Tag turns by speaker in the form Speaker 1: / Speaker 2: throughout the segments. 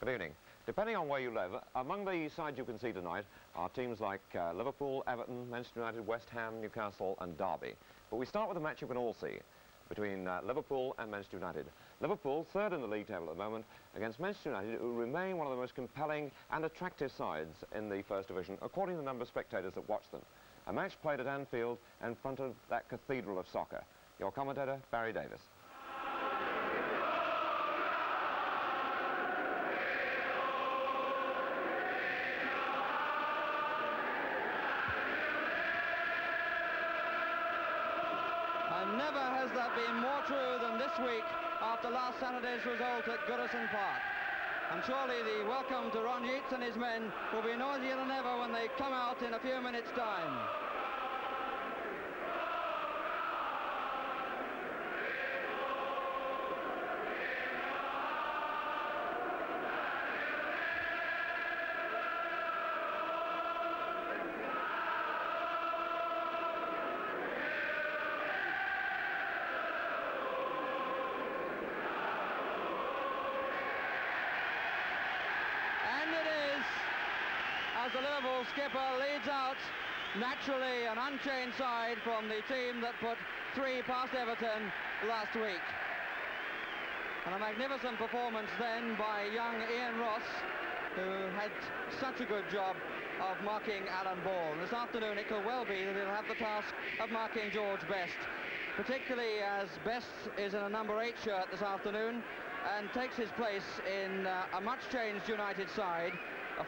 Speaker 1: Good evening. Depending on where you live, among the sides you can see tonight are teams like Liverpool, Everton, Manchester United, West Ham, Newcastle and Derby. But we start with a match you can all see between Liverpool and Manchester United. Liverpool, third in the league table at the moment, against Manchester United, who remain one of the most compelling and attractive sides in the First Division, according to the number of spectators that watch them. A match played at Anfield in front of that cathedral of soccer. Your commentator, Barry Davis.
Speaker 2: And never has that been more true than this week after last Saturday's result at Goodison Park. And surely the welcome to Ron Yeats and his men will be noisier than ever when they come out in a few minutes' time. As the Liverpool skipper leads out, naturally an unchanged side from the team that put 3 past Everton last week. And a magnificent performance then by young Ian Ross, who had such a good job of marking Alan Ball. And this afternoon it could well be that he'll have the task of marking George Best, particularly as Best is in a number 8 shirt this afternoon and takes his place in a much-changed United side,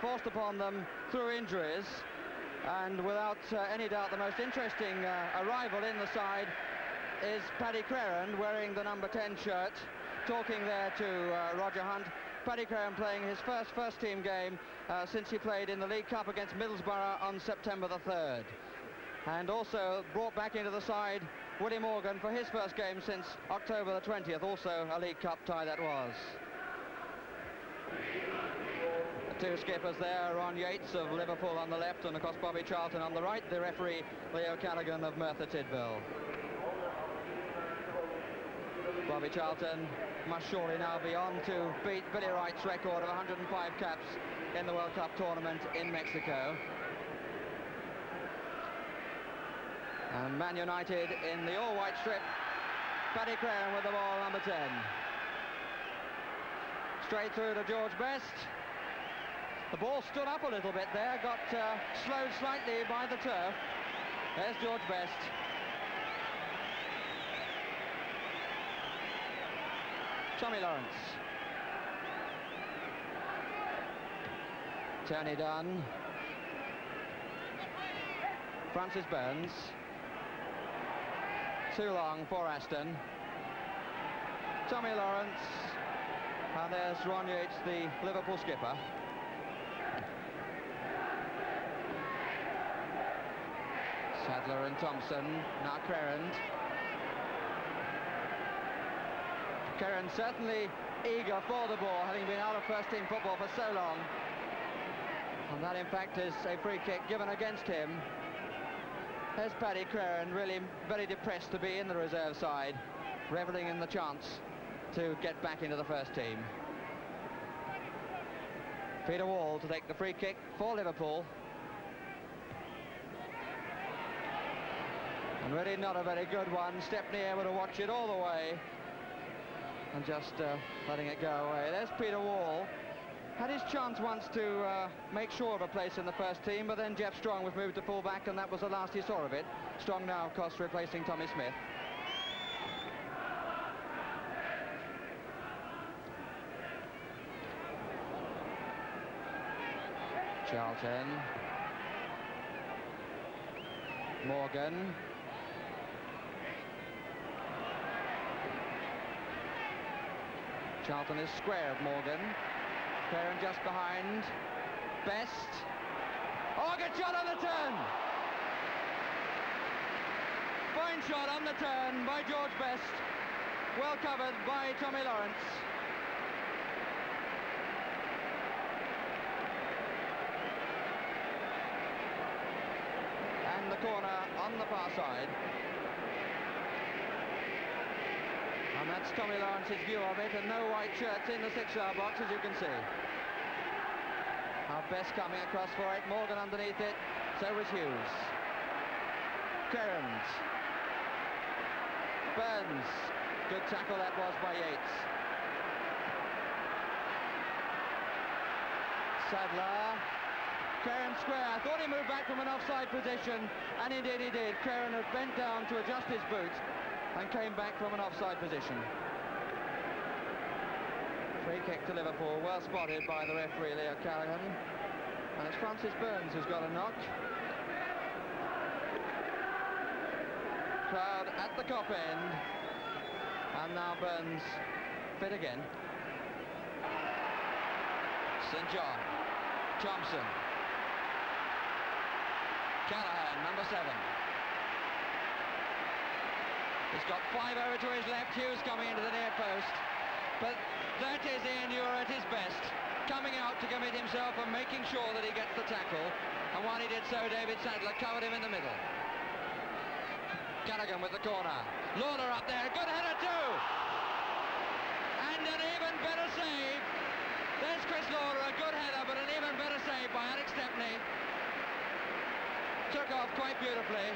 Speaker 2: forced upon them through injuries, and without any doubt the most interesting arrival in the side is Paddy Crerand, wearing the number 10 shirt, talking there to Roger Hunt. Paddy Crerand playing his first team game since he played in the League Cup against Middlesbrough on September the 3rd. And also brought back into the side Willie Morgan for his first game since October the 20th, also a League Cup tie that was. Two skippers there, Ron Yeats of Liverpool on the left, and of course Bobby Charlton on the right, the referee Leo Callaghan of Merthyr Tydfil. Bobby Charlton must surely now be on to beat Billy Wright's record of 105 caps in the World Cup tournament in Mexico. And Man United in the all-white strip, Paddy Crerand with the ball, number 10. Straight through to George Best. The ball stood up a little bit there, got slowed slightly by the turf. There's George Best. Tommy Lawrence. Tony Dunn. Francis Burns. Too long for Aston. Tommy Lawrence. And there's Ron Yeats, the Liverpool skipper. Sadler and Thompson, now Crerand. Crerand certainly eager for the ball, having been out of first-team football for so long. And that, in fact, is a free kick given against him. There's Paddy Crerand, really very depressed to be in the reserve side, revelling in the chance to get back into the first team. Peter Wall to take the free kick for Liverpool. And really not a very good one. Stepney able to watch it all the way and just letting it go away. There's Peter Wall. Had his chance once to make sure of a place in the first team, but then Jeff Strong was moved to full-back, and that was the last he saw of it. Strong now, of course, replacing Tommy Smith. Charlton. Morgan. Charlton is square of Morgan. Crerand just behind. Best. Oh, good shot on the turn! Fine shot on the turn by George Best. Well covered by Tommy Lawrence. And the corner on the far side. And that's Tommy Lawrence's view of it, and no white shirts in the 6-yard box, as you can see. Best coming across for it. Morgan underneath it. So was Hughes. Kearns. Burns. Good tackle that was by Yates. Sadler. Kearns square. I thought he moved back from an offside position, and indeed he did. Kearns had bent down to adjust his boot and came back from an offside position. Free kick to Liverpool, well spotted by the referee Leo Callaghan. And it's Francis Burns who's got a knock. Crowd at the Kop end. And now Burns fit again. St John. Thompson. Callaghan, number 7. He's got 5 over to his left. Hughes coming into the near post. But that is Ian Ure at his best, coming out to commit himself and making sure that he gets the tackle. And while he did so, David Sadler covered him in the middle. Callaghan with the corner. Lawler up there, good header too! And an even better save. There's Chris Lawler, a good header, but an even better save by Alex Stepney. Took off quite beautifully.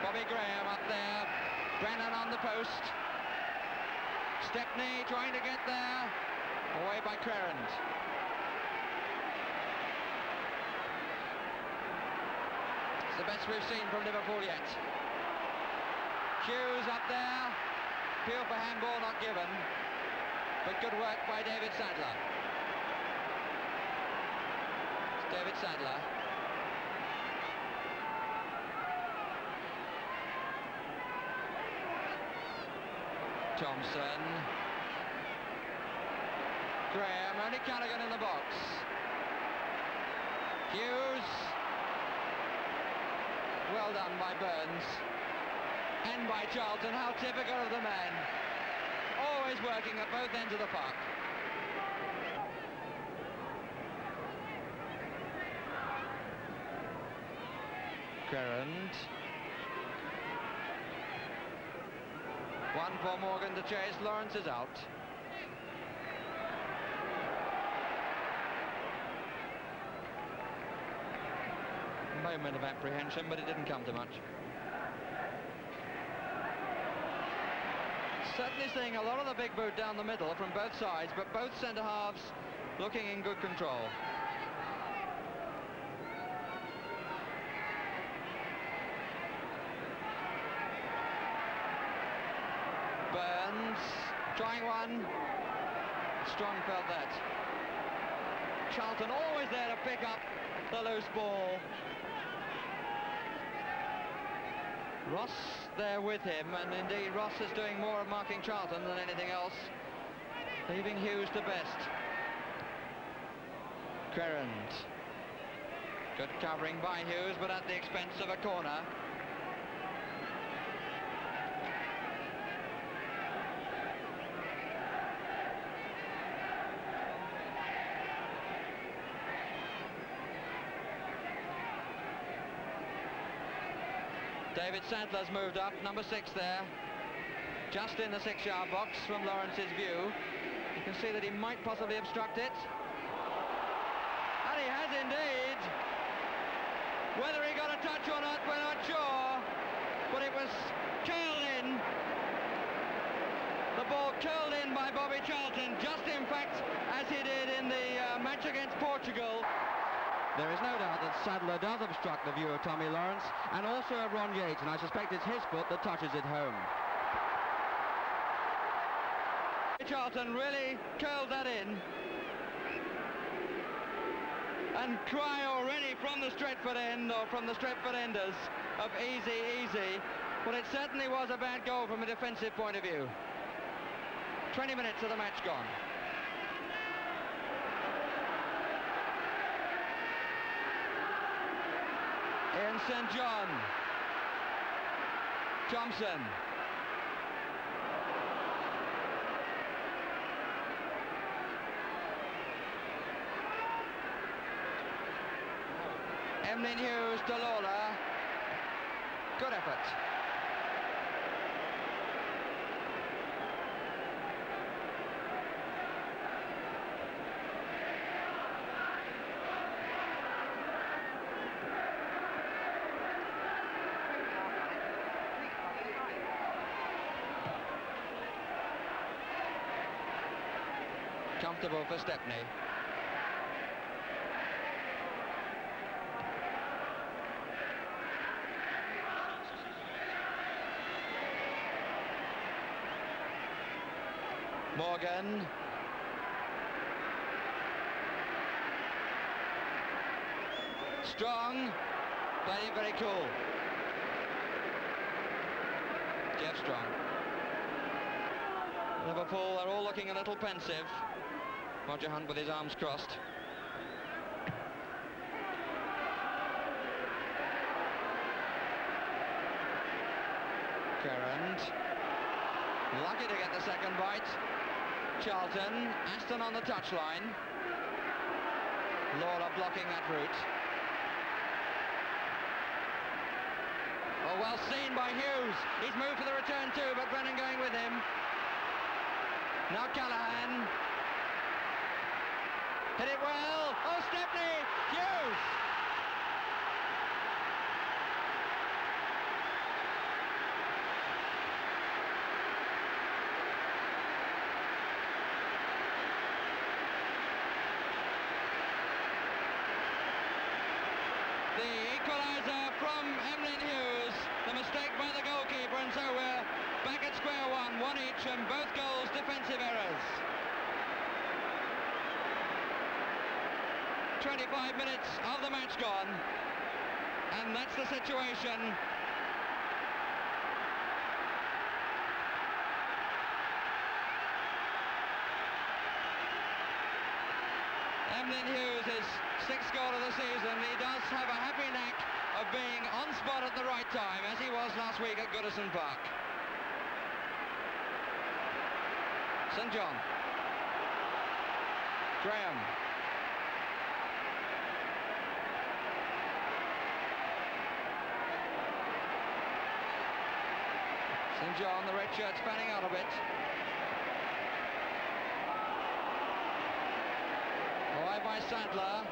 Speaker 2: Bobby Graham up there. Brennan on the post. Stepney trying to get there. Away by Crerand. It's the best we've seen from Liverpool yet. Hughes up there. Appeal for handball not given. But good work by David Sadler. It's David Sadler. Thompson. Graham, only Callaghan in the box. Hughes. Well done by Burns. And by Charlton, how typical of the man. Always working at both ends of the park. Gerrand. One for Morgan to chase. Lawrence is out. Moment of apprehension, but it didn't come to much. Certainly seeing a lot of the big boot down the middle from both sides, but both centre halves looking in good control. Burns trying one. Strong felt that. Charlton always there to pick up the loose ball. Ross there with him, and indeed Ross is doing more of marking Charlton than anything else, leaving Hughes to best. Crerand. Good covering by Hughes, but at the expense of a corner. David Sadler's moved up, number 6 there, just in the 6-yard box from Lawrence's view. You can see that he might possibly obstruct it. And he has indeed. Whether he got a touch or not, we're not sure. But it was curled in. The ball curled in by Bobby Charlton, just in fact as he did in the match against Portugal. There is no doubt that Sadler does obstruct the view of Tommy Lawrence and also of Ron Yates, and I suspect it's his foot that touches it home. Charlton really curled that in. And cry already from the Stretford end, or from the Stretford enders, of easy, easy. But it certainly was a bad goal from a defensive point of view. 20 minutes of the match gone. In St John. Thompson. Emlyn Hughes to Lawler. Good effort. comfortable for Stepney. Morgan. Strong, playing very cool. Jeff Strong. Liverpool are all looking a little pensive. Roger Hunt with his arms crossed. Kerrand. Lucky to get the second bite. Charlton. Aston on the touchline. Laura blocking that route. Oh, well seen by Hughes. He's moved for the return too, but Brennan going with him. Now Callahan. Hit it well. Oh, Stepney! Hughes! The equaliser from Emlyn Hughes. The mistake by the goalkeeper, and so we're back at square one each, and both goals defensive errors. 25 minutes of the match gone, and that's the situation. Emlyn Hughes is 6th goal of the season. He does have a happy knack of being on spot at the right time, as he was last week at Goodison Park. St John. Graham. St John, the red shirt's fanning out a bit. Away by Sadler.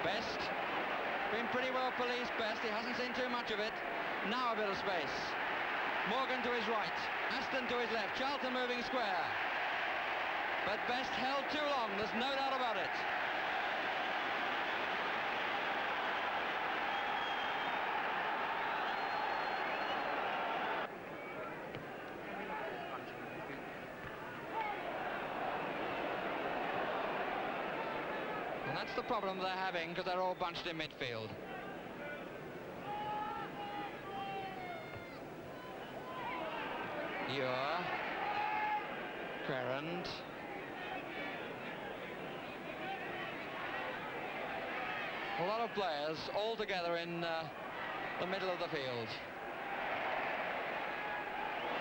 Speaker 2: Best. Been pretty well policed, Best. He hasn't seen too much of it. Now a bit of space. Morgan to his right. Aston to his left. Charlton moving square. But Best held too long. There's no doubt about it. That's the problem they're having, because they're all bunched in midfield. Ewer. Crerand. A lot of players all together in the middle of the field.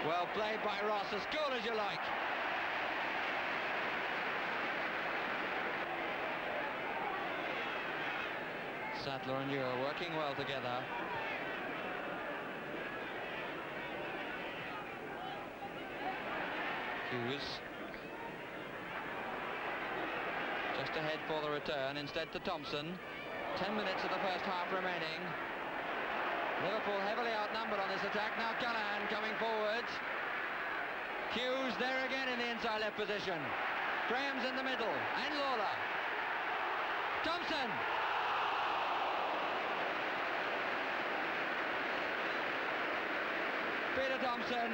Speaker 2: Well played by Ross, as cool as you like. Sadler and Ewer working well together. Hughes. Just ahead for the return, instead to Thompson. 10 minutes of the first half remaining. Liverpool heavily outnumbered on this attack. Now Callahan coming forward. Hughes there again in the inside left position. Graham's in the middle, and Lawler. Thompson! Peter Thompson,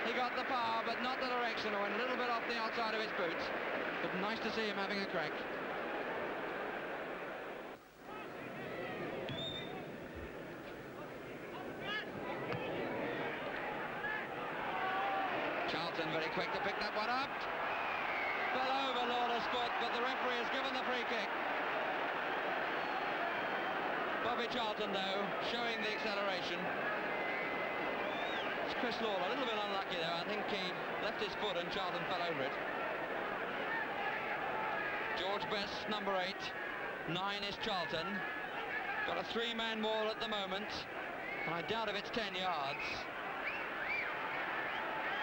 Speaker 2: he got the power but not the direction. It went a little bit off the outside of his boot, but nice to see him having a crack. Charlton very quick to pick that one up. Fell over Lawler's foot, but the referee has given the free kick. Bobby Charlton though, showing the acceleration. It's Chris Lawler, a little bit unlucky though. I think he left his foot and Charlton fell over it. George Best, number 8. 9 is Charlton. Got a 3-man wall at the moment, and I doubt if it's 10 yards.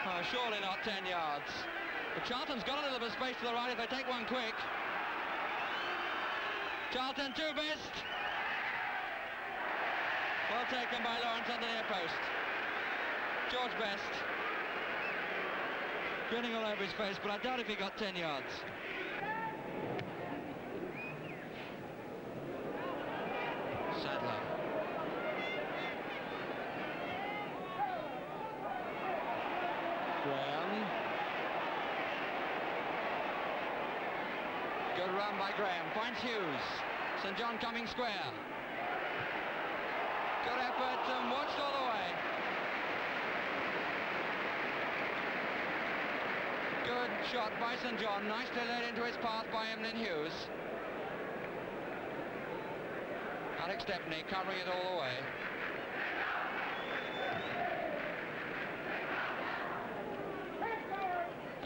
Speaker 2: Oh, surely not 10 yards. But Charlton's got a little bit of space to the right if they take one quick. Charlton to Best. Well taken by Lawrence on the near post. George Best grinning all over his face, but I doubt if he got 10 yards. Sadler. Graham. Good run by Graham. Finds Hughes. St John coming square. Good effort and watched all the way. Good shot by St John. Nicely led into his path by Emlyn Hughes. Alex Stepney covering it all the way.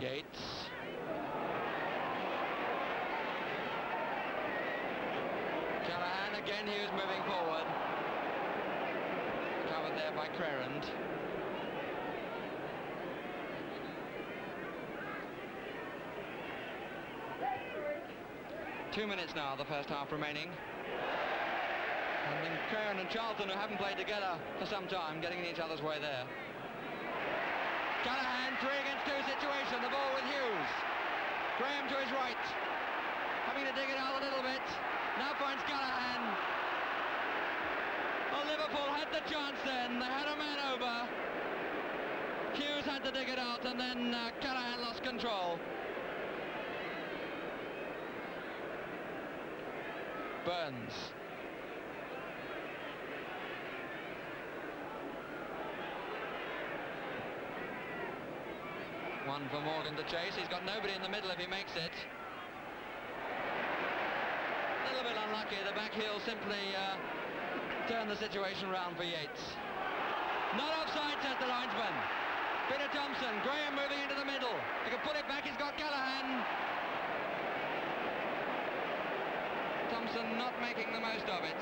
Speaker 2: Yates. Callahan again, Hughes moving forward. Covered there by Crerand. Two minutes now, the first half remaining. And then Crerand and Charlton, who haven't played together for some time, getting in each other's way there. Callahan, 3 against 2 situation, the ball with Hughes. Graham to his right, having to dig it out a little bit. Now finds Callahan. Well, Liverpool had the chance then, they had a man over. Hughes had to dig it out, and then Callahan lost control. Burns. One for Morgan to chase. He's got nobody in the middle if he makes it. A little bit unlucky. The back heel simply turned the situation round for Yates. Not offside, says the linesman. Peter Thompson. Graham moving into the middle. He can put it back. He's got Callahan. Thompson not making the most of it.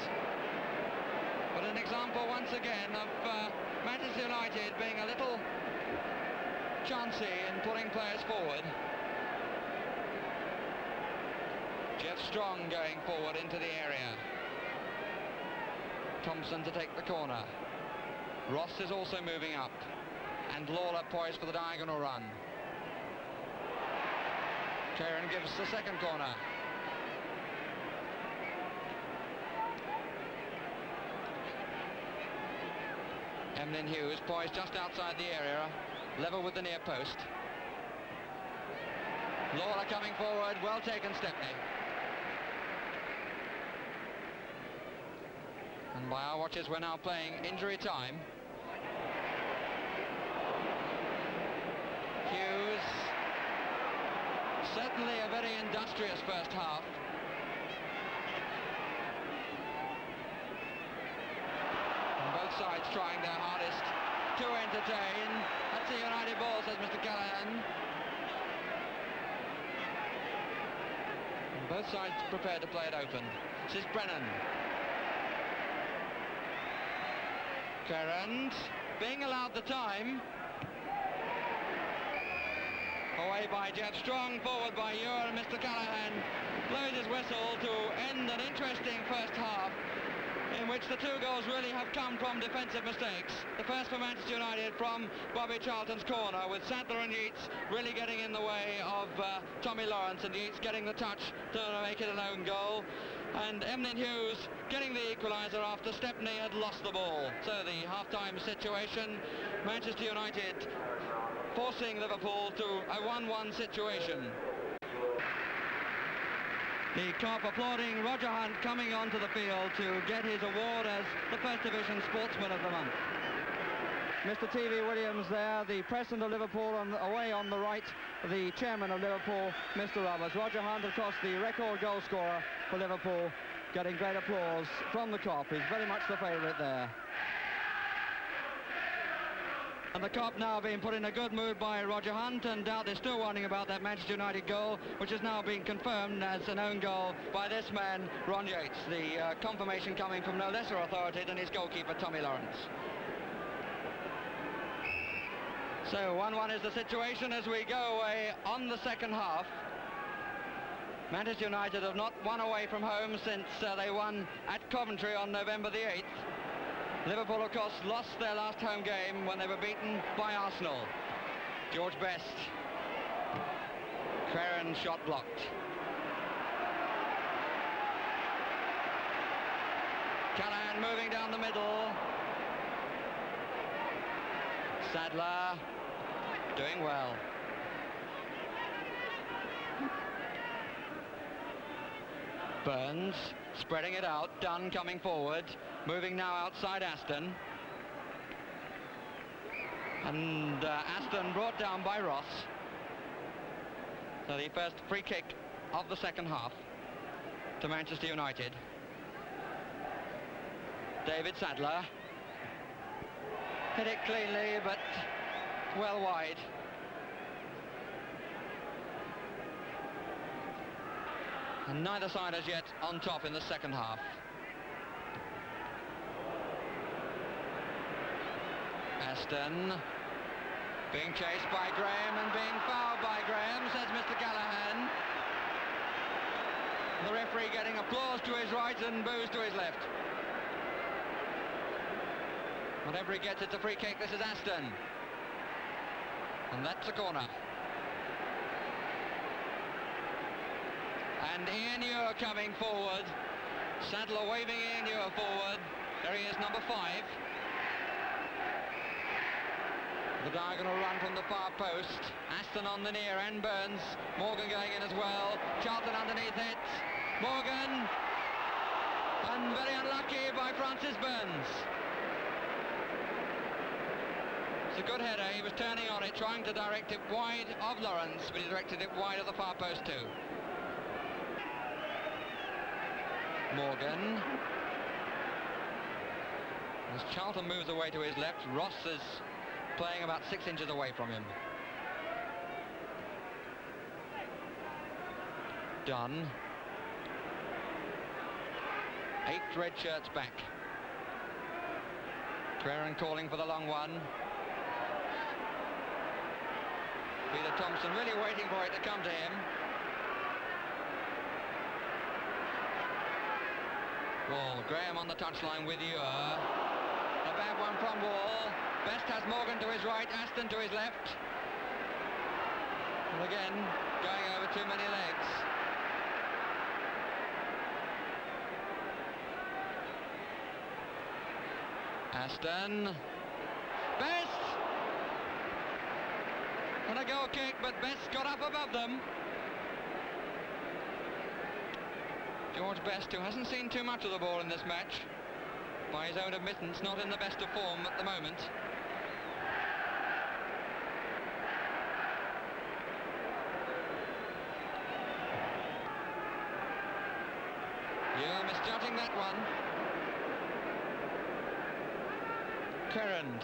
Speaker 2: But an example once again of Manchester United being a little chancy in putting players forward. Jeff Strong going forward into the area. Thompson to take the corner. Ross is also moving up. And Lawler poised for the diagonal run. Kieran gives the second corner. Emlyn Hughes poised just outside the area, level with the near post. Lawler coming forward, well taken Stepney. And by our watches we're now playing injury time. Hughes, certainly a very industrious first half. Sides trying their hardest to entertain. That's a United ball, says Mr. Callahan. And both sides prepared to play it open. This is Brennan. Crerand being allowed the time. Away by Jeff Strong, forward by Ewer, and Mr. Callahan blows his whistle to end an interesting first half, in which the 2 goals really have come from defensive mistakes. The first for Manchester United from Bobby Charlton's corner, with Sadler and Yates really getting in the way of Tommy Lawrence, and Yates getting the touch to make it an own goal. And Emlyn Hughes getting the equaliser after Stepney had lost the ball. So the half-time situation, Manchester United forcing Liverpool to a 1-1 situation. The Kop applauding Roger Hunt coming onto the field to get his award as the First Division Sportsman of the Month. Mr. T.V. Williams there, the President of Liverpool, away on the right, the Chairman of Liverpool, Mr. Roberts. Roger Hunt, of course, the record goal scorer for Liverpool, getting great applause from the Kop. He's very much the favourite there. And the Kop now being put in a good mood by Roger Hunt, and doubt is still wondering about that Manchester United goal, which has now been confirmed as an own goal by this man, Ron Yates. The confirmation coming from no lesser authority than his goalkeeper, Tommy Lawrence. So 1-1 is the situation as we go away on the second half. Manchester United have not won away from home since they won at Coventry on November the 8th. Liverpool, of course, lost their last home game when they were beaten by Arsenal. George Best. Crerand shot blocked. Callahan moving down the middle. Sadler doing well. Burns spreading it out. Dunn coming forward. Moving now outside Aston. And Aston brought down by Ross. So the first free kick of the second half to Manchester United. David Sadler. Hit it cleanly, but well wide. And neither side as yet on top in the second half. Aston being chased by Graham and being fouled by Graham, says Mr. Callahan. The referee getting applause to his right and boos to his left. Whatever he gets, it's a free kick. This is Aston. And that's a corner. And Ian Ure coming forward. Sadler waving Ian Ure forward. There he is, number 5. The diagonal run from the far post. Aston on the near end. Burns. Morgan going in as well. Charlton underneath it. Morgan. And very unlucky by Francis Burns. It's a good header. He was turning on it, trying to direct it wide of Lawrence, but he directed it wide of the far post too. Morgan. As Charlton moves away to his left, Ross is playing about 6 inches away from him. Dunn. 8 red shirts back. Crerand calling for the long one. Peter Thompson really waiting for it to come to him. Wall. Graham on the touchline with Ure. A bad one from Wall. Best has Morgan to his right, Aston to his left. And again, going over too many legs. Aston. Best! And a goal kick, but Best got up above them. George Best, who hasn't seen too much of the ball in this match, by his own admittance, not in the best of form at the moment. You're misjudging that one. Crerand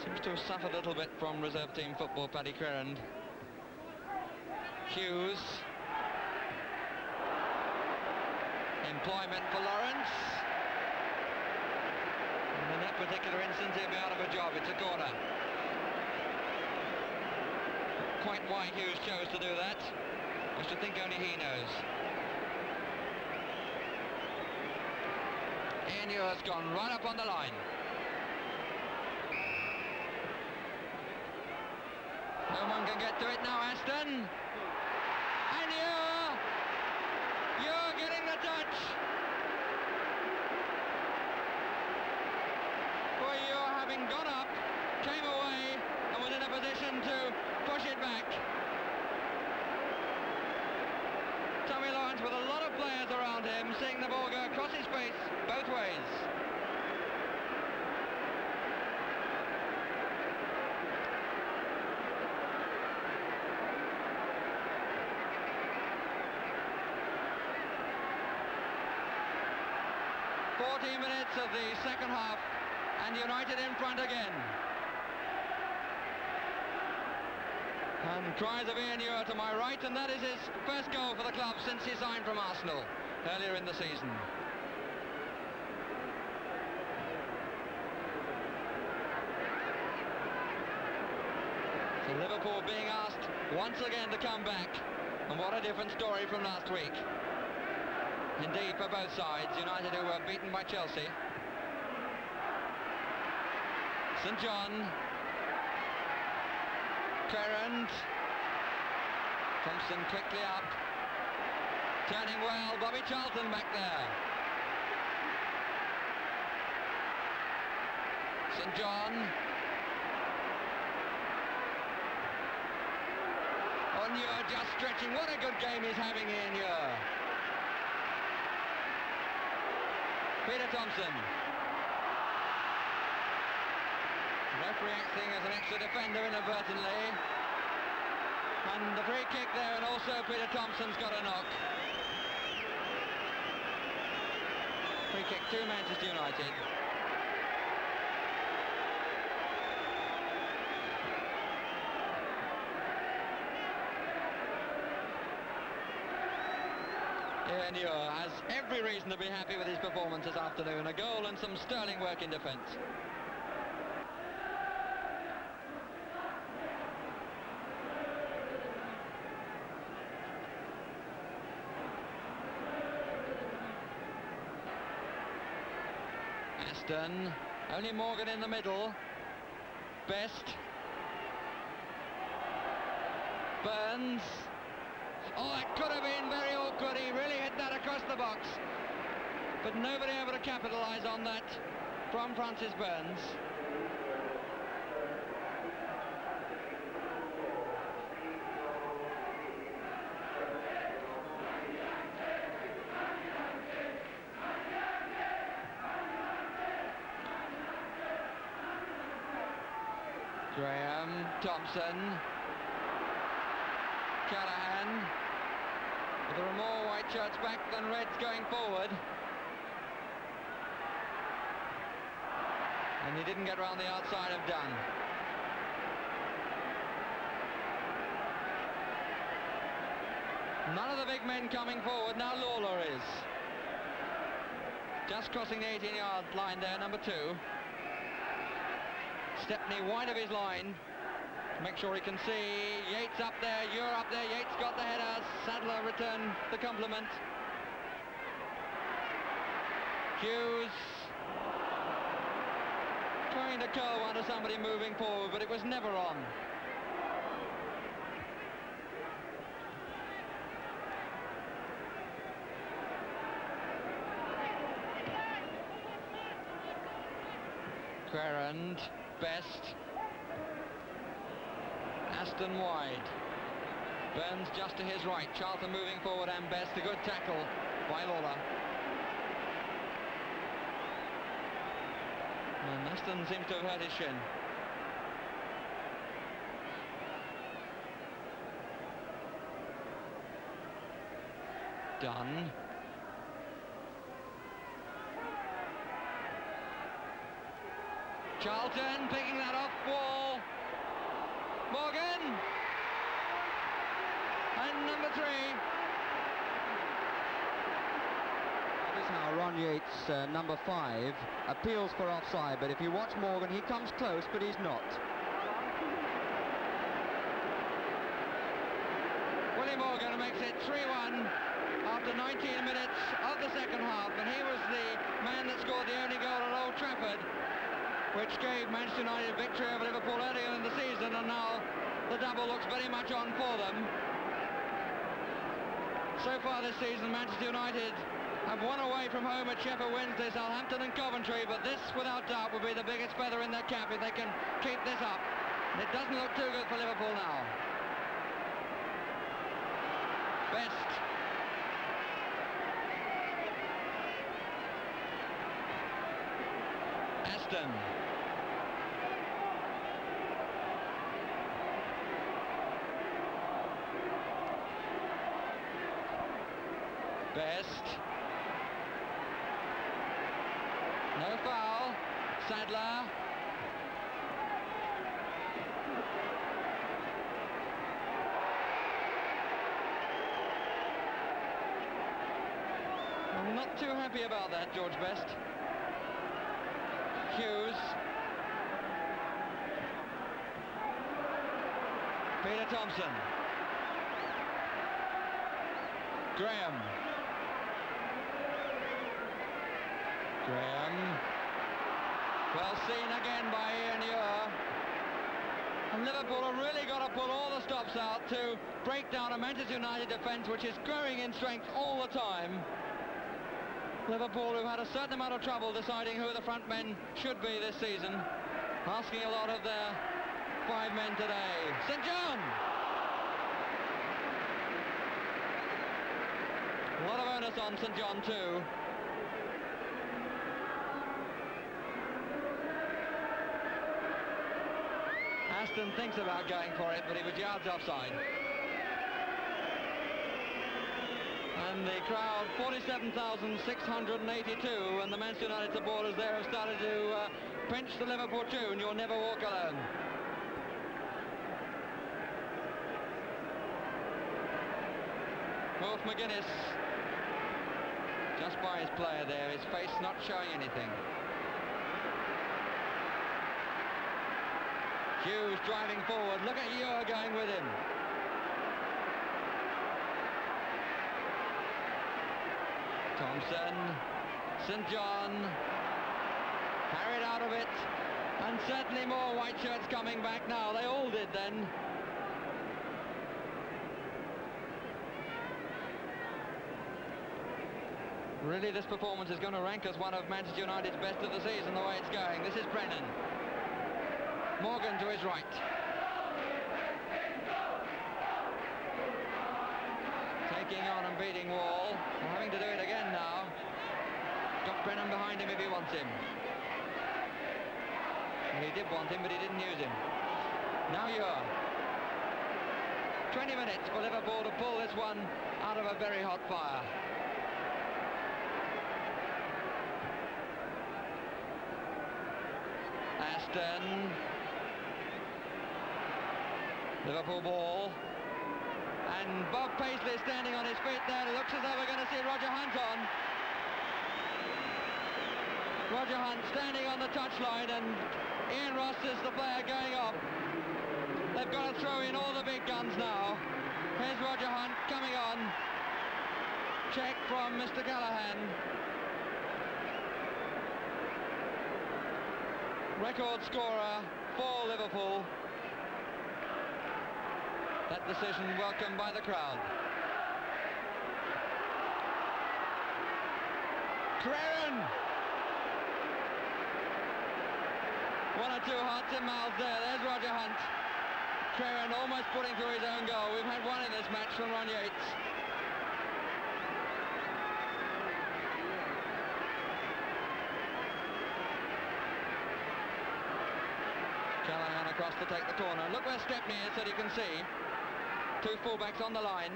Speaker 2: seems to have suffered a little bit from reserve team football, Paddy Crerand. Hughes. Employment for Lawrence. And in that particular instance, he'll be out of a job. It's a corner. Quite why Hughes chose to do that, I should think only he knows. Ian Ure's gone right up on the line. No one can get to it now, Aston. And Ure getting the touch. For Ure, having gone up, came away and was in a position to push it back. Tommy Lawrence with a lot of players around him, seeing the ball go across his face both ways. Minutes of the second half, and United in front again. And cries of Ian Ure to my right, and that is his first goal for the club since he signed from Arsenal earlier in the season. So Liverpool being asked once again to come back, and what a different story from last week. Indeed, for both sides. United, who were beaten by Chelsea, St John. Current. Thompson quickly up. Turning well. Bobby Charlton back there. St John. Onyur just stretching. What a good game he's having here, Onyur. Peter Thompson. Referee acting as an extra defender inadvertently. And the free kick there, and also Peter Thompson's got a knock. Free kick to Manchester United. Onyur has every reason to be happy with his performance this afternoon. A goal and some sterling work in defence. Aston, only Morgan in the middle. Best. Burns. Oh, that could have been very awkward. He really hit that across the box. But nobody able to capitalise on that from Francis Burns. Graham, Thompson, Callahan. There are more white shirts back than reds going forward. And he didn't get round the outside of Dunn. None of the big men coming forward. Now Lawler is. Just crossing the 18-yard line there, number 2. Stepney wide of his line. Make sure he can see. Yates up there, you're up there. Yates got the header. Sadler returned the compliment. Hughes trying to curl one to somebody moving forward, but it was never on. Querrand, Best. Aston wide. Burns just to his right. Charlton moving forward and Best. A good tackle by Lawler. And Aston seems to have hurt his shin. Dunn. Charlton picking that off wall. Morgan. And number 3. That is how Ron Yates, number 5, appeals for offside. But if you watch Morgan, he comes close, but he's not. Willie Morgan makes it 3-1 after 19 minutes of the second half. And he was the man that scored the only goal at Old Trafford, which gave Manchester United victory over Liverpool earlier in the season, and now the double looks very much on for them. So far this season, Manchester United have won away from home at Sheffield Wednesday, Southampton and Coventry, but this, without doubt, will be the biggest feather in their cap if they can keep this up. And it doesn't look too good for Liverpool now. Best. Aston. Best. No foul. Sadler. I'm not too happy about that, George Best. Hughes. Peter Thompson. Graham. Well seen again by Ian Ure. And Liverpool have really got to pull all the stops out to break down a Manchester United defence which is growing in strength all the time. Liverpool, who've had a certain amount of trouble deciding who the front men should be this season, asking a lot of their 5 men today. St John! A lot of onus on St John too. Aston thinks about going for it, but he was yards offside. And the crowd, 47,682, and the Manchester United supporters there have started to pinch the Liverpool tune, "You'll Never Walk Alone." Wolf McGuinness, just by his player there, his face not showing anything. Hughes driving forward, look at Ure going with him. Thompson, St John, carried out of it, and certainly more white shirts coming back now. They all did then. Really, this performance is going to rank as one of Manchester United's best of the season, the way it's going. This is Brennan. Morgan to his right. Taking on and beating Wall. Well, having to do it again now. Got Brennan behind him if he wants him. Well, he did want him, but he didn't use him. Now Ure. 20 minutes for Liverpool to pull this one out of a very hot fire. Aston. Liverpool ball. And Bob Paisley standing on his feet there. It looks as though we're going to see Roger Hunt on. Roger Hunt standing on the touchline, and Ian Ross is the player going off. They've got to throw in all the big guns now. Here's Roger Hunt coming on. Check from Mr. Callahan. Record scorer for Liverpool. That decision welcomed by the crowd. Creren! One or two hearts and mouths there. There's Roger Hunt. Creren almost putting through his own goal. We've had one in this match from Ron Yates. Callahan across to take the corner. Look where Stepney is, so you can see. 2 fullbacks on the line.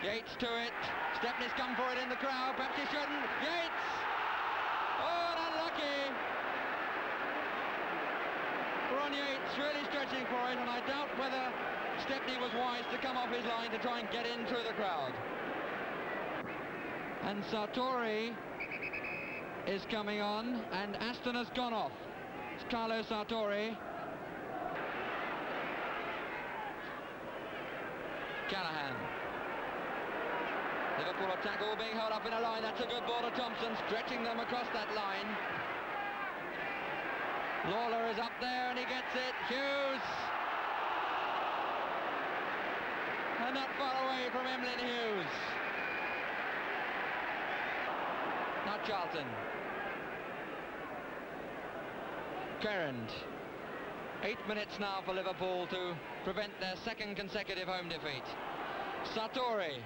Speaker 2: Yates to it. Stepney's come for it in the crowd. Perhaps he shouldn't. Yates! Oh, unlucky! Ron Yates really stretching for it, and I doubt whether Stepney was wise to come off his line to try and get in through the crowd. And Sartori is coming on, and Aston has gone off. It's Carlo Sartori. Callahan. Liverpool attack all being held up in a line. That's a good ball to Thompson, stretching them across that line. Lawler is up there and he gets it. Hughes. And not far away from Emlyn Hughes. Not Charlton. Crerand. 8 minutes now for Liverpool to prevent their second consecutive home defeat. Sartori.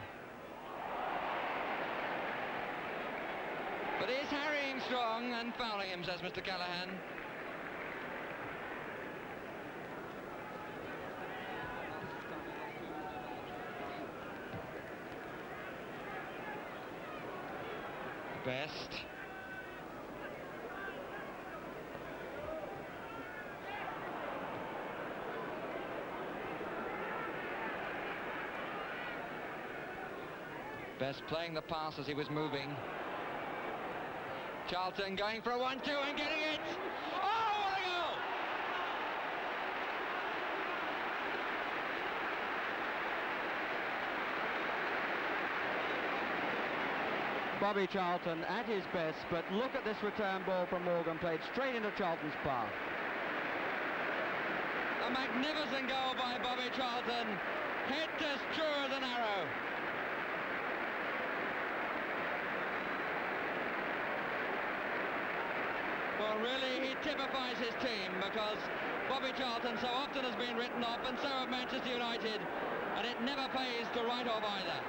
Speaker 2: But he's harrying strong and fouling him, says Mr. Callahan. Best. Best playing the pass as he was moving. Charlton going for a 1-2 and getting it. Oh, what a goal! Bobby Charlton at his best, but look at this return ball from Morgan, played straight into Charlton's path. A magnificent goal by Bobby Charlton, head as true as an arrow. Well, really, he typifies his team, because Bobby Charlton so often has been written off, and so have Manchester United, and it never pays to write off either.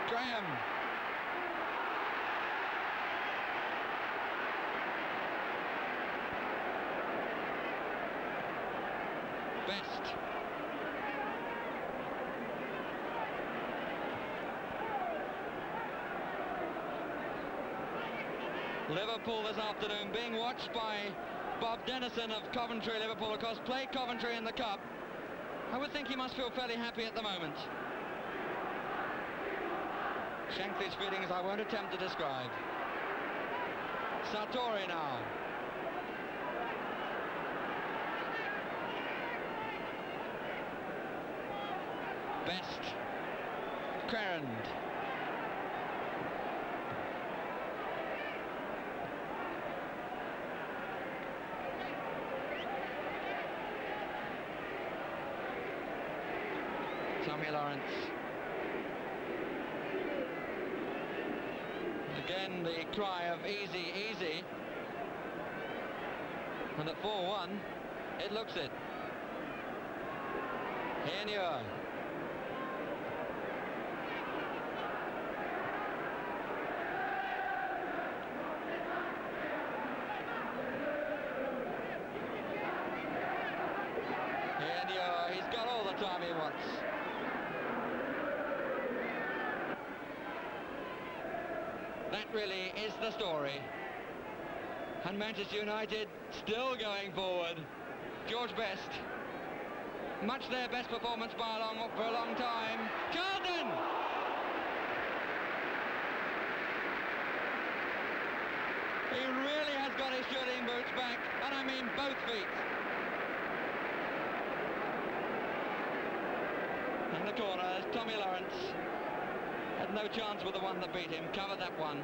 Speaker 2: Graham. Best. Liverpool this afternoon being watched by Bob Dennison of Coventry. Liverpool, of course, played Coventry in the Cup. I would think he must feel fairly happy at the moment. Shankly's feelings I won't attempt to describe. Sartori now. Best. Querend. Tommy Lawrence. Again, the cry of easy, easy. And at 4-1, it looks it. Henio. Henio, he's got all the time he wants. That really is the story. And Manchester United still going forward. George Best. Much their best performance for a long time. Charlton! He really has got his shooting boots back, and I mean both feet. In the corner, Tommy Lawrence. Had no chance with the one that beat him, covered that one.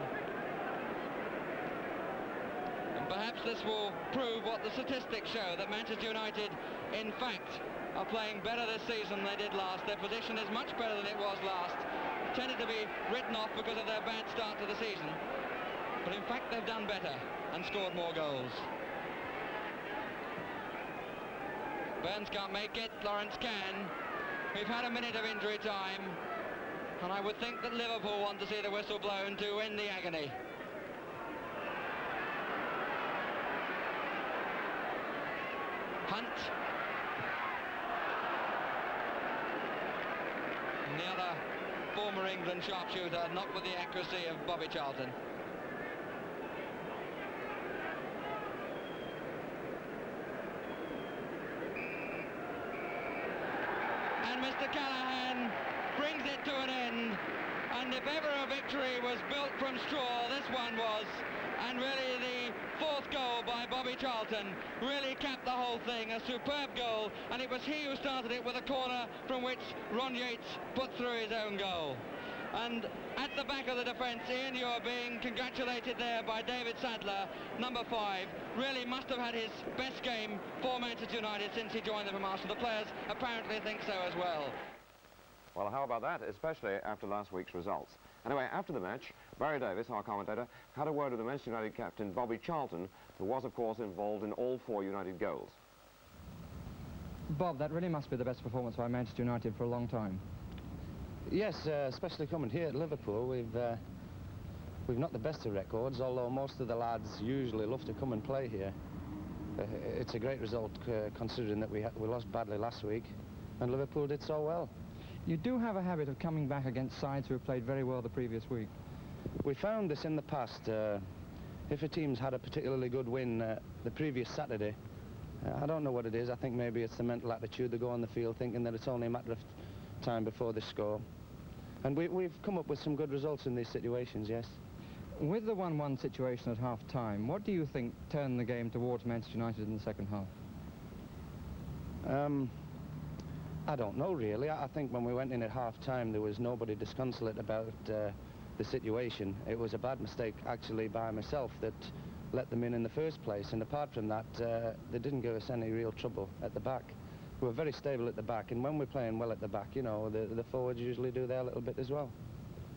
Speaker 2: And perhaps this will prove what the statistics show, that Manchester United, in fact, are playing better this season than they did last. Their position is much better than it was last. Tended to be written off because of their bad start to the season. But in fact, they've done better and scored more goals. Burns can't make it, Lawrence can. We've had a minute of injury time. And I would think that Liverpool want to see the whistle blown to end the agony. Hunt. And the other former England sharpshooter, not with the accuracy of Bobby Charlton. And Mr. Callahan brings it to an end, and if ever a victory was built from straw, this one was. And really the fourth goal by Bobby Charlton really capped the whole thing. A superb goal, and it was he who started it with a corner from which Ron Yates put through his own goal. And at the back of the defence, Ian Ure being congratulated there by David Sadler, number 5, really must have had his best game for Manchester United since he joined them from Arsenal. The players apparently think so as well.
Speaker 1: Well, how about that, especially after last week's results? Anyway, after the match, Barry Davis, our commentator, had a word with the Manchester United captain, Bobby Charlton, who was, of course, involved in all 4 United goals.
Speaker 3: Bob, that really must be the best performance by Manchester United for a long time.
Speaker 4: Yes, especially coming here at Liverpool, we've not the best of records, although most of the lads usually love to come and play here. It's a great result considering that we lost badly last week, and Liverpool did so well.
Speaker 3: You do have a habit of coming back against sides who have played very well the previous week.
Speaker 4: We found this in the past. If a team's had a particularly good win the previous Saturday, I don't know what it is. I think maybe it's the mental attitude. They go on the field thinking that it's only a matter of time before they score. And we've come up with some good results in these situations, yes.
Speaker 3: With the 1-1 situation at half-time, what do you think turned the game towards Manchester United in the second half?
Speaker 4: I don't know, really. I think when we went in at half-time, there was nobody disconsolate about the situation. It was a bad mistake, actually, by myself that let them in the first place. And apart from that, they didn't give us any real trouble at the back. We were very stable at the back, and when we're playing well at the back, you know, the forwards usually do their little bit as well.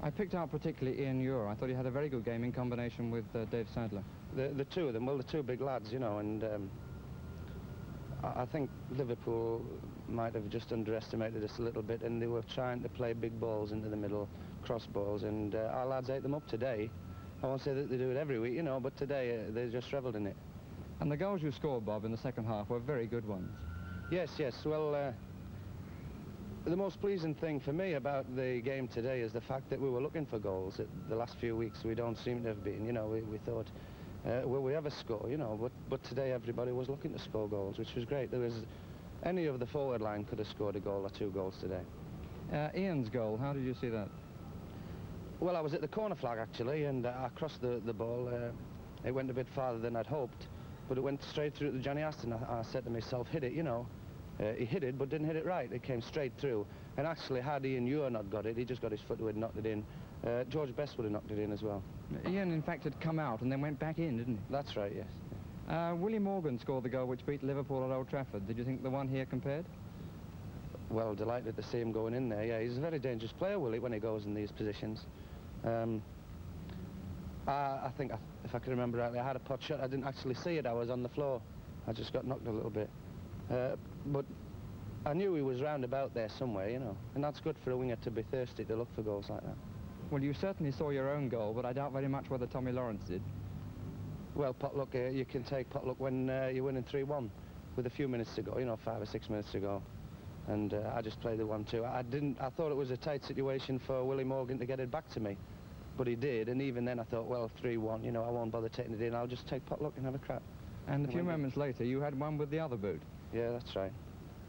Speaker 3: I picked out particularly Ian Ure. I thought he had a very good game in combination with Dave Sadler.
Speaker 4: The two of them, well, the two big lads, you know, and I think Liverpool might have just underestimated us a little bit, and they were trying to play big balls into the middle, cross balls, and our lads ate them up today. I won't say that they do it every week, you know, but today they just revelled in it.
Speaker 3: And the goals you scored, Bob, in the second half were very good ones.
Speaker 4: Yes, yes. Well, the most pleasing thing for me about the game today is the fact that we were looking for goals. The last few weeks we don't seem to have been. You know, we thought, will we ever score? You know, but today everybody was looking to score goals, which was great. There was any of the forward line could have scored a goal or 2 goals today.
Speaker 3: Ian's goal, how did you see that?
Speaker 4: Well, I was at the corner flag actually, and I crossed the ball. It went a bit farther than I'd hoped, but it went straight through to Johnny Aston. I said to myself, hit it, you know. He hit it, but didn't hit it right. It came straight through. And actually, had Ian Ure not got it, he just got his foot who had knocked it in. George Best would have knocked it in as well.
Speaker 3: Ian, in fact, had come out and then went back in, didn't he?
Speaker 4: That's right, yes.
Speaker 3: Willie Morgan scored the goal which beat Liverpool at Old Trafford. Did you think the one here compared?
Speaker 4: Well, delighted to see him going in there. Yeah, he's a very dangerous player, Willie, when he goes in these positions. I think, if I can remember rightly, I had a pot shot. I didn't actually see it. I was on the floor. I just got knocked a little bit. But I knew he was round about there somewhere, you know, and that's good for a winger to be thirsty to look for goals like that.
Speaker 3: Well, you certainly saw your own goal, but I doubt very much whether Tommy Lawrence did.
Speaker 4: Well, potluck, you can take potluck when you're winning 3-1 with a few minutes to go, you know, 5 or 6 minutes to go. And I just played the 1-2. I thought it was a tight situation for Willie Morgan to get it back to me, but he did, and even then I thought, well, 3-1, you know, I won't bother taking it in, I'll just take potluck and have a crack.
Speaker 3: And a few moments later, you had one with the other boot.
Speaker 4: Yeah, that's right.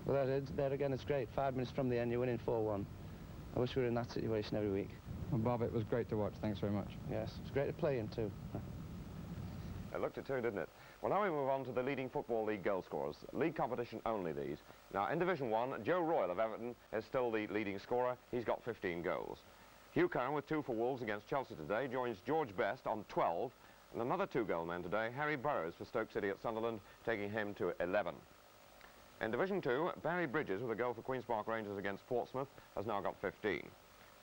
Speaker 4: Well, there again, it's great. 5 minutes from the end, you're winning 4-1. I wish we were in that situation every week.
Speaker 3: Well, Bob, it was great to watch. Thanks very much.
Speaker 4: Yes, it's great to play in, too.
Speaker 1: It looked it too, didn't it? Well, now we move on to the leading Football League goal scorers. League competition only, these. Now, in Division 1, Joe Royal of Everton is still the leading scorer. He's got 15 goals. Hugh Curran, with 2 for Wolves against Chelsea today, joins George Best on 12. And another 2-goal man today, Harry Burrows for Stoke City at Sunderland, taking him to 11. In Division 2, Barry Bridges, with a goal for Queen's Park Rangers against Portsmouth, has now got 15.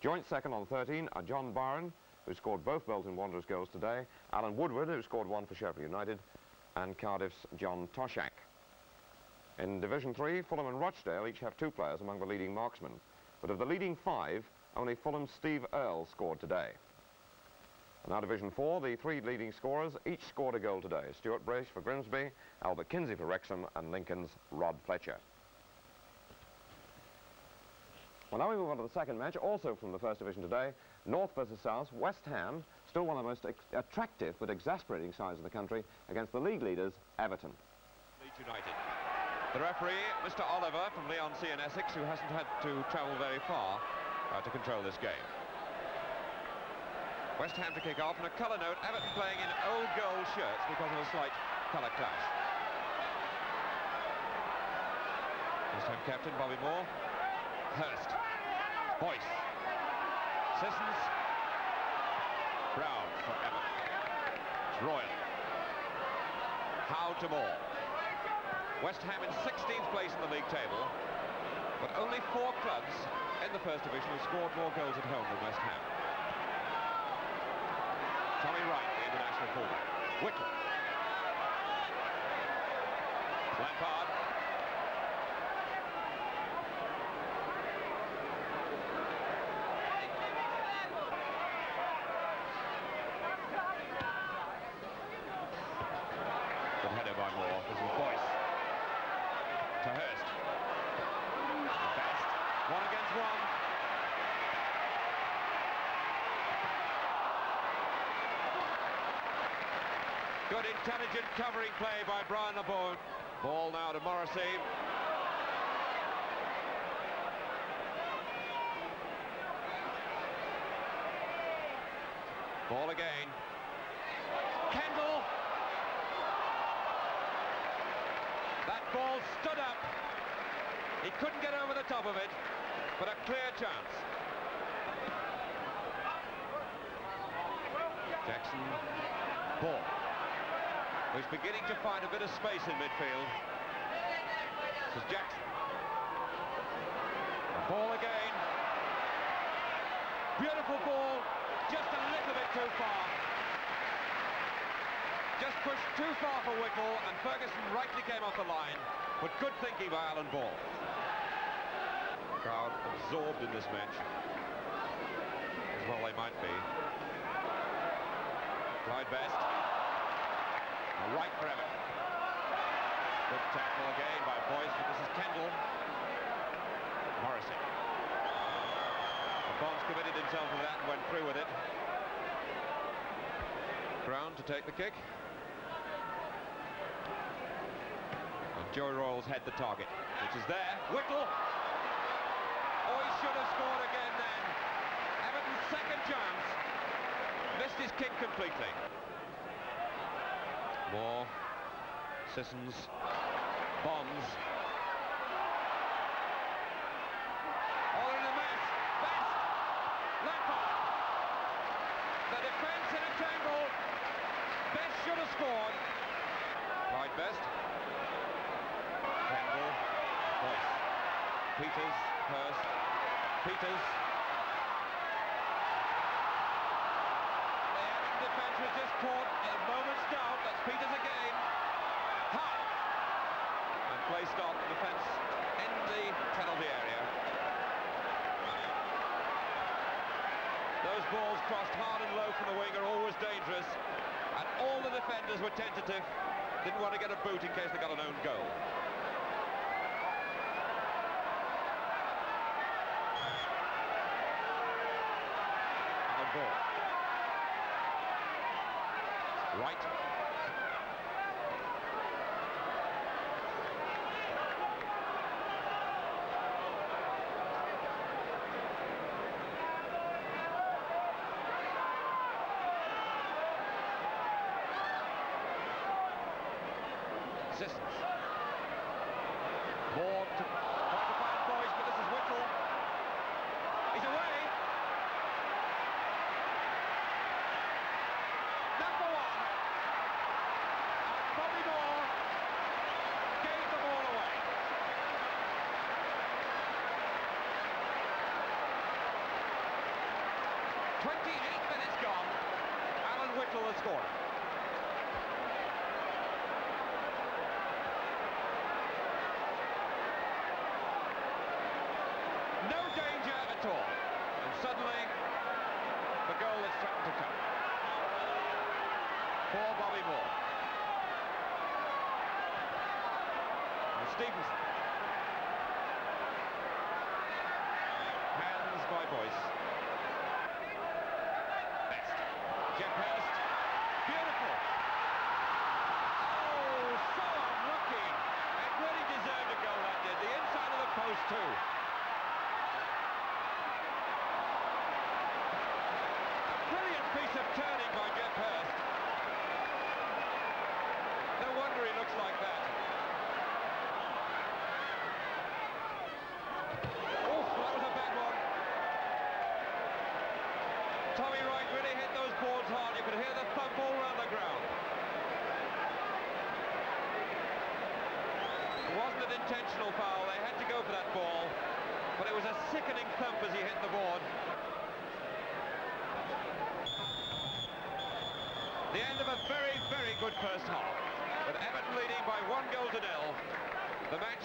Speaker 1: Joint second on 13 are John Byron, who scored both Bolton Wanderers goals today, Alan Woodward, who scored 1 for Sheffield United, and Cardiff's John Toshak. In Division 3, Fulham and Rochdale each have 2 players among the leading marksmen. But of the leading 5, only Fulham's Steve Earle scored today. And now Division 4, the 3 leading scorers each scored a goal today. Stuart Brace for Grimsby, Albert Kinsey for Wrexham, and Lincoln's Rod Fletcher. Well, now we move on to the second match, also from the First Division today. North versus South, West Ham, still one of the most attractive but exasperating sides in the country, against the league leaders, Everton.
Speaker 5: Leeds United. The referee, Mr. Oliver from Leigh-on-Sea in Essex, who hasn't had to travel very far to control this game. West Ham to kick off, and a colour note, Everton playing in old gold shirts because of a slight colour clash. West Ham captain Bobby Moore. Hurst. Boyce. Sissons. Brown for Everton. Royal. Howe to Moore. West Ham in 16th place in the league table, but only 4 clubs in the First Division have scored more goals at home than West Ham. Tommy Wright, the international fullback. Whitlam. Lampard. Good header by Moore. This is Boyce. To Hurst. Best. 1 against 1. Good intelligent covering play by Brian LeBourne. Ball now to Morrissey. Ball again. Kendall. That ball stood up He couldn't get over the top of it, but a clear chance. Jackson, ball. He's beginning to find a bit of space in midfield. This is Jackson. The ball again. Beautiful ball, just a little bit too far. Just pushed too far for Whittle, and Ferguson rightly came off the line, but good thinking by Alan Ball. Crowd absorbed in this match, as well they might be. Clyde Best, right for Everton. Good tackle again by Boyce, but this is Kendall. Morrissey. Bonds committed himself to that and went through with it. Brown to take the kick. And Joey Royals had the target, which is there. Whittle. Oh, he should have scored again then. Everton's second chance. Missed his kick completely. Moore. Sissons. Bonds. All in a mess. Best. Lampard. The defence in a tangle. Best should have scored. Clyde Best. Campbell. Boyce. Peters. Hurst. Peters. The Everton defence was just caught in a moment's doubt. That's Peters again. High. And play stopped. The defence in the penalty area. Those balls crossed hard and low from the wing are always dangerous, and all the defenders were tentative, didn't want to get a boot in case they got an own goal. And the ball. Right. Sissons. Moore to try to find Boyce, but this is Whittle. He's away. Number one. Bobby Moore gave the ball away. "28 minutes gone. Alan Whittle the scorer. No danger at all. And suddenly, the goal is threatened to come. For Bobby Moore. And Stevenson. Hands by Boyce. Best. Jeff Hurst. Beautiful. Oh, so unlucky. It really deserved a goal, that did. The inside of the post, too. Piece of turning by Jeff Hurst. No wonder he looks like that. Oof, that was a bad one. Tommy Wright really hit those boards hard. You could hear the thump all around the ground. It wasn't an intentional foul. They had to go for that ball. But it was a sickening thump as he hit the board. The end of a very, very good first half, with Everton leading by 1-0. The match,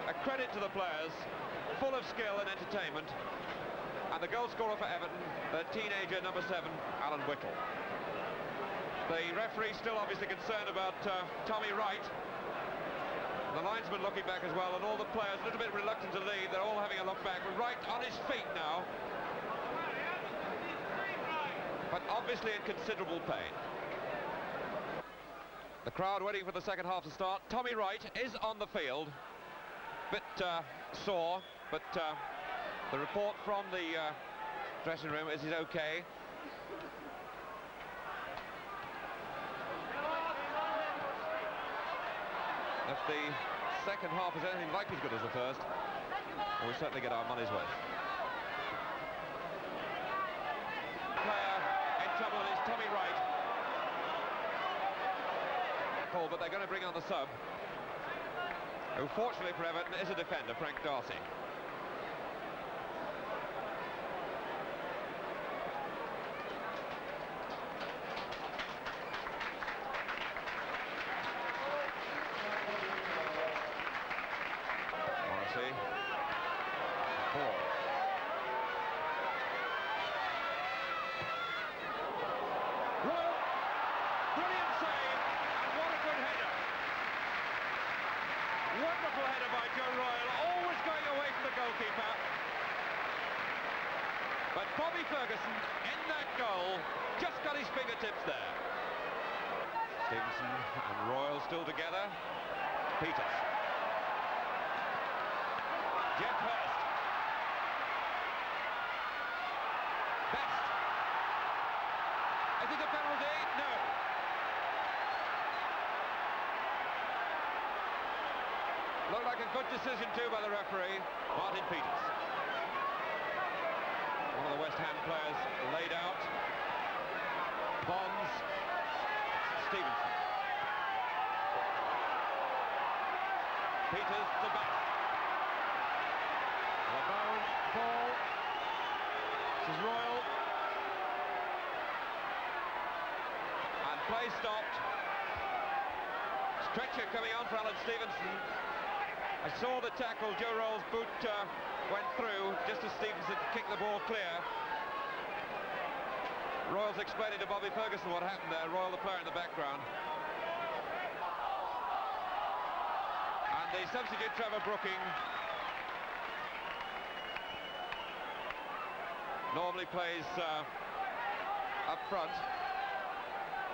Speaker 5: a credit to the players, full of skill and entertainment, and the goal scorer for Everton, the teenager number 7, Alan Whittle. The referee still obviously concerned about Tommy Wright. The linesman looking back as well, and all the players a little bit reluctant to leave. They're all having a look back. Wright on his feet now, but obviously in considerable pain. The crowd waiting for the second half to start. Tommy Wright is on the field. Bit sore, but the report from the dressing room is he's okay. If the second half is anything like as good as the first, we'll certainly get our money's worth. Player in trouble is Tommy Wright. But they're going to bring on the sub, who fortunately for Everton is a defender, Frank Darcy. Morrissey. Ball. Royal. Brilliant save, and what a good header. Wonderful header by Joe Royal, always going away from the goalkeeper. But Bobby Ferguson, in that goal, just got his fingertips there. Stevenson and Royal still together. Peters. Jeff Hurst. Best. Is it a penalty? No. Looked like a good decision too by the referee, Martin Peters. One of the West Ham players laid out. Bonds. Stevenson. Peters to Best. Lamone, ball. This is Royal. And play stopped. Stretcher coming on for Alan Stevenson. I saw the tackle, Joe Royal's boot went through just as Stevenson kicked the ball clear. Royal's explaining to Bobby Ferguson what happened there, Royal the player in the background. And the substitute Trevor Brooking normally plays up front.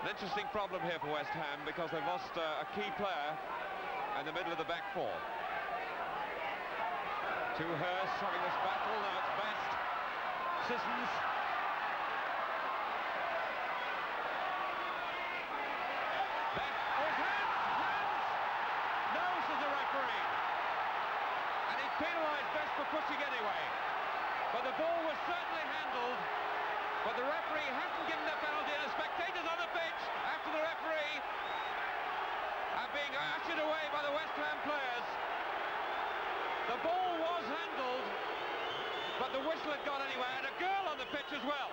Speaker 5: An interesting problem here for West Ham because they've lost a key player in the middle of the back four. To Hurst having this battle, now it's Best. Sissons. Best. Oh, it's hands! No, says the referee. And he penalised Best for pushing anyway. But the ball was certainly handled. But the referee hasn't given a penalty, and the spectators on the pitch after the referee are being ushered away by the West Ham players. The ball was handled, but the whistle had gone anyway, and a girl on the pitch as well.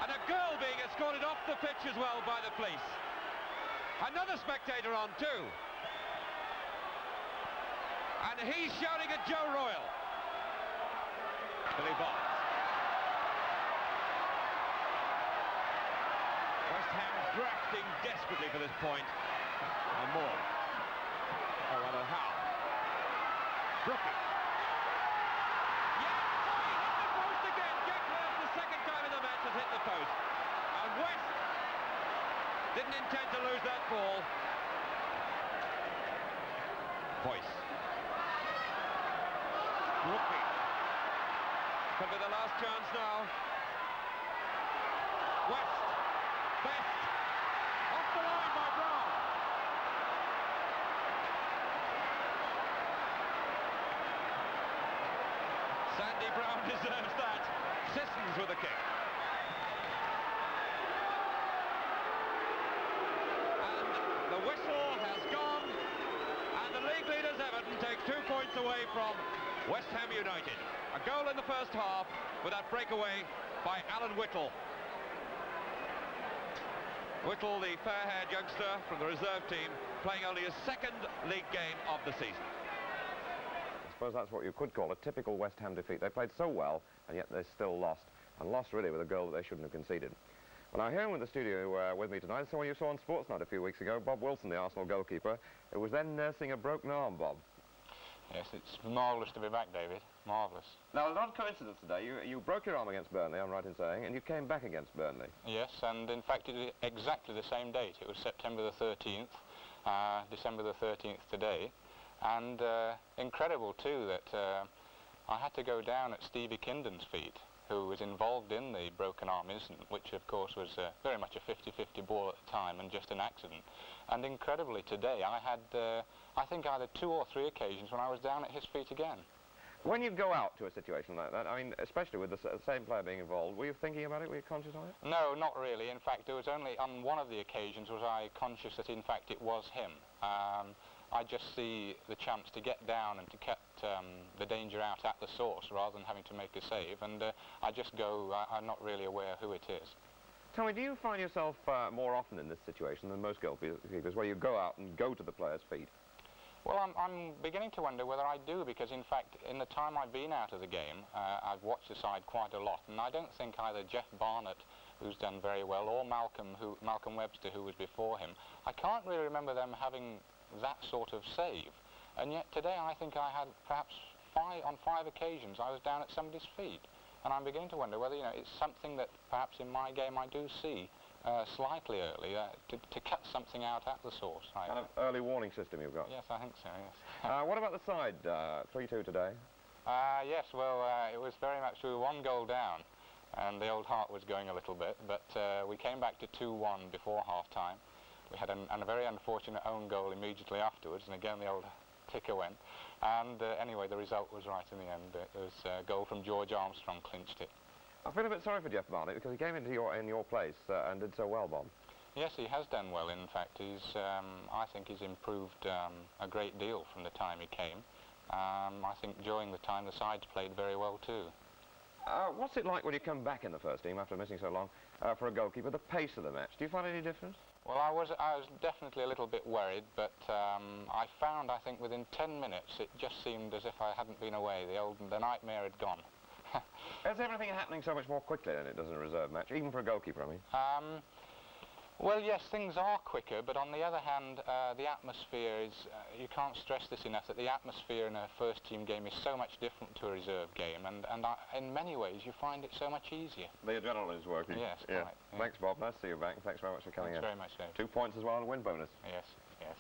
Speaker 5: And a girl being escorted off the pitch as well by the police. Another spectator on too. And he's shouting at Joe Royal. Billy Bonds. West Ham drafting desperately for this point. And more. Oh, rather how? Brooking. Yes! Oh, he hit the post again! Jack Hurst, the second time in the match, has hit the post. And West didn't intend to lose that ball. Voice. Brooking. Could be the last chance now. West. Best. Off the line by Brown. Sandy Brown deserves that. Sissons with a kick. And the whistle has gone. And the league leaders Everton take 2 points away from West Ham United. A goal in the first half with that breakaway by Alan Whittle. Whittle, the fair-haired youngster from the reserve team, playing only his second league game of the season.
Speaker 1: I suppose that's what you could call a typical West Ham defeat. They played so well, and yet they still lost, and lost really with a goal that they shouldn't have conceded. Well, now here in the studio with me tonight is someone you saw on Sportsnight a few weeks ago, Bob Wilson, the Arsenal goalkeeper, who was then nursing a broken arm, Bob.
Speaker 6: Yes, it's marvellous to be back, David. Marvellous.
Speaker 1: Now, an odd coincidence today. You broke your arm against Burnley, I'm right in saying, and you came back against Burnley.
Speaker 6: Yes, and in fact it was exactly the same date. It was September the 13th, December the 13th today. And incredible too that I had to go down at Stevie Kinden's feet, who was involved in the broken arm incident, which of course was very much a 50-50 ball at the time. time and just an accident. And incredibly today I had, I think either 2 or 3 occasions when I was down at his feet again.
Speaker 1: When you go out to a situation like that, I mean, especially with the same player being involved, were you thinking about it? Were you conscious of it?
Speaker 6: No, not really. In fact, there was only on one of the occasions was I conscious that in fact it was him. I just see the chance to get down and to cut the danger out at the source rather than having to make a save, and I just go, I'm not really aware who it is.
Speaker 1: Tell me, do you find yourself more often in this situation than most goalkeepers, where you go out and go to the player's feet?
Speaker 6: Well, I'm beginning to wonder whether I do, because in fact, in the time I've been out of the game, I've watched the side quite a lot, and I don't think either Jeff Barnett, who's done very well, or Malcolm Webster, who was before him, I can't really remember them having that sort of save. And yet today I think I had perhaps on 5 occasions I was down at somebody's feet, and I'm beginning to wonder whether, you know, it's something that perhaps in my game I do see slightly early, to cut something out at the source.
Speaker 1: Kind of early warning system you've got.
Speaker 6: Yes, I think so, yes.
Speaker 1: What about the side? 3-2 today?
Speaker 6: Yes, well, it was very much, we were 1 goal down, and the old heart was going a little bit, but we came back to 2-1 before half-time. We had a very unfortunate own goal immediately afterwards, and again the old ticker went. And anyway, the result was right in the end. It was a goal from George Armstrong clinched it. I
Speaker 1: feel a bit sorry for Jeff Barnett, because he came into in your place and did so well, Bob.
Speaker 6: Yes, he has done well. In fact, I think he's improved a great deal from the time he came. I think during the time the side's played very well too.
Speaker 1: What's it like when you come back in the first team after missing so long for a goalkeeper, the pace of the match? Do you find any difference?
Speaker 6: Well, I was definitely a little bit worried, but I found, I think, within 10 minutes, it just seemed as if I hadn't been away. The nightmare had gone.
Speaker 1: Is everything happening so much more quickly than it does in a reserve match, even for a goalkeeper, I mean?
Speaker 6: Well, yes, things are quicker, but on the other hand, the atmosphere is, you can't stress this enough, that the atmosphere in a first-team game is so much different to a reserve game, and in many ways you find it so much easier.
Speaker 1: The adrenaline is working.
Speaker 6: Yes,
Speaker 1: yeah.
Speaker 6: quite. Yeah.
Speaker 1: Thanks, Bob. Nice to see you back. Thanks very much for coming in.
Speaker 6: Thanks very much, Dave.
Speaker 1: 2 points as well and a win bonus.
Speaker 6: Yes, yes.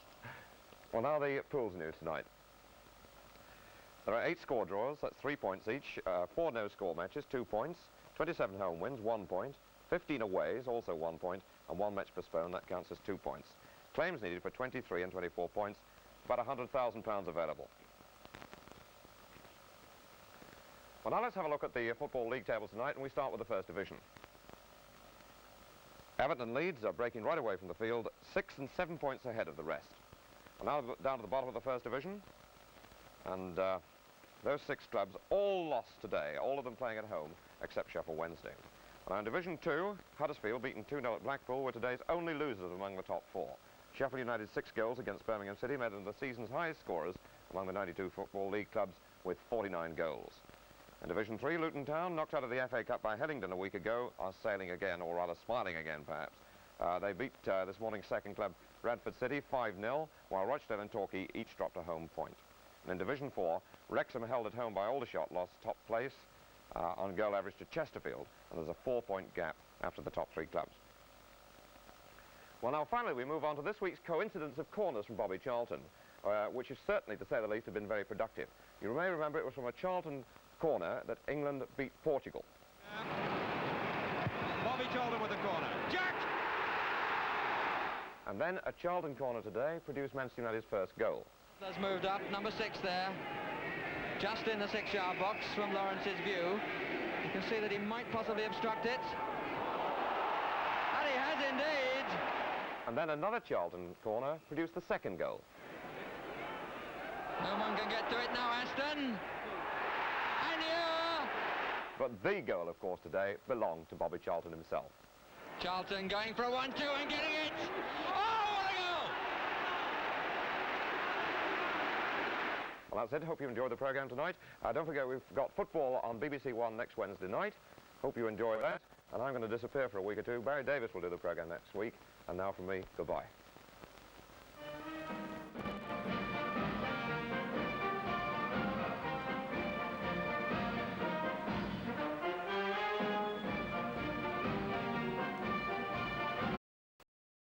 Speaker 1: Well, now the pools news tonight. There are 8 score draws, that's 3 points each, 4 no-score matches, 2 points, 27 home wins, 1 point, 15 aways, also 1 point, and 1 match postponed, that counts as 2 points. Claims needed for 23 and 24 points, about £100,000 available. Well, now let's have a look at the Football League tables tonight, and we start with the First Division. Everton and Leeds are breaking right away from the field, 6 and 7 points ahead of the rest. Well, now down to the bottom of the First Division, and those 6 clubs all lost today, all of them playing at home, except Sheffield Wednesday. Now in Division 2, Huddersfield, beaten 2-0 at Blackpool, were today's only losers among the top 4. Sheffield United's 6 goals against Birmingham City made them the season's highest scorers among the 92 Football League clubs with 49 goals. In Division 3, Luton Town, knocked out of the FA Cup by Headington a week ago, are sailing again, or rather smiling again perhaps. They beat this morning's second club, Bradford City, 5-0, while Rochdale and Torquay each dropped a home point. And in Division 4, Wrexham held at home by Aldershot, lost top place on goal average to Chesterfield, and there's a 4-point gap after the top 3 clubs. Well, now finally we move on to this week's coincidence of corners from Bobby Charlton, which is certainly, to say the least, have been very productive. You may remember it was from a Charlton corner that England beat Portugal.
Speaker 5: Bobby Charlton with the corner. Jack!
Speaker 1: And then a Charlton corner today produced Manchester United's first goal.
Speaker 2: Has moved up, number 6 there, just in the 6-yard box from Lawrence's view. You can see that he might possibly obstruct it. And he has indeed.
Speaker 1: And then another Charlton corner produced the second goal.
Speaker 2: No one can get to it now, Aston. And here.
Speaker 1: But the goal, of course, today belonged to Bobby Charlton himself.
Speaker 2: Charlton going for a 1-2 and getting it. Oh, what a goal!
Speaker 1: Well, that's it. Hope you enjoyed the programme tonight. Don't forget, we've got football on BBC One next Wednesday night. Hope you enjoy that. And I'm going to disappear for a week or two. Barry Davis will do the programme next week. And now from me, goodbye.